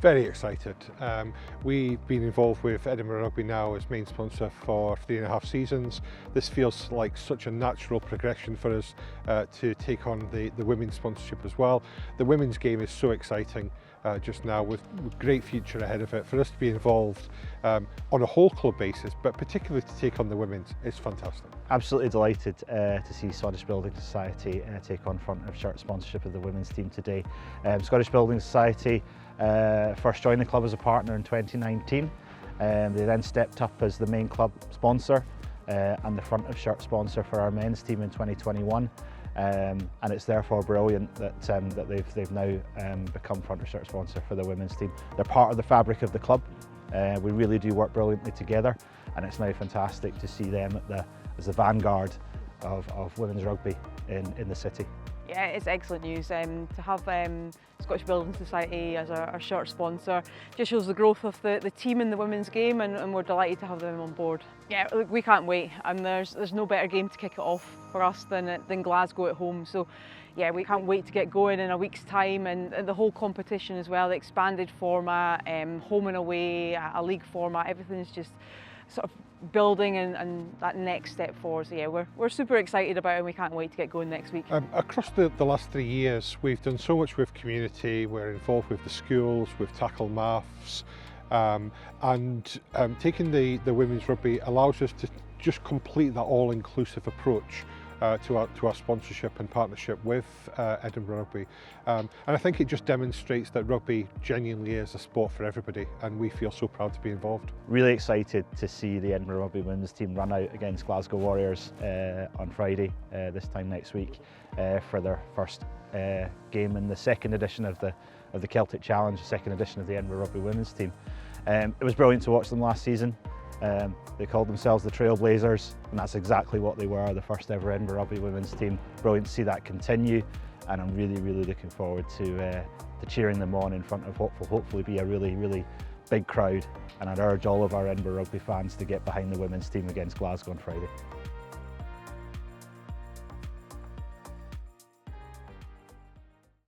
Very excited. We've been involved with Edinburgh Rugby now as main sponsor for 3.5 seasons. This feels like such a natural progression for us to take on the women's sponsorship as well. The women's game is so exciting just now with great future ahead of it. For us to be involved on a whole club basis, but particularly to take on the women's, is fantastic. Absolutely delighted to see Scottish Building Society take on front of shirt sponsorship of the women's team today. Scottish Building Society first joined the club as a partner in 2019. They then stepped up as the main club sponsor and the front of shirt sponsor for our men's team in 2021. And it's therefore brilliant that they've now become front of shirt sponsor for the women's team. They're part of the fabric of the club. We really do work brilliantly together, and it's now fantastic to see them as the vanguard of women's rugby in the city. Yeah, it's excellent news. To have Scottish Building Society as our shirt sponsor just shows the growth of the team in the women's game, and we're delighted to have them on board. Yeah, look, we can't wait, and there's no better game to kick it off for us than Glasgow at home. So yeah, we can't wait to get going in a week's time, and the whole competition as well, the expanded format, home and away, a league format, everything's just sort of building and that next step forward. So yeah, we're super excited about it, and we can't wait to get going next week. Across the last 3 years, we've done so much with community. We're involved with the schools, we've tackled maths, and taking the women's rugby allows us to just complete that all-inclusive approach to our sponsorship and partnership with Edinburgh Rugby. And I think it just demonstrates that rugby genuinely is a sport for everybody, and we feel so proud to be involved. Really excited to see the Edinburgh Rugby women's team run out against Glasgow Warriors on Friday, this time next week, for their first game in the second edition of the Celtic Challenge, the second edition of the Edinburgh Rugby women's team. It was brilliant to watch them last season. They called themselves the Trailblazers, and that's exactly what they were, the first ever Edinburgh Rugby women's team. Brilliant to see that continue, and I'm really looking forward to cheering them on in front of what will hopefully be a really big crowd. And I'd urge all of our Edinburgh Rugby fans to get behind the women's team against Glasgow on Friday.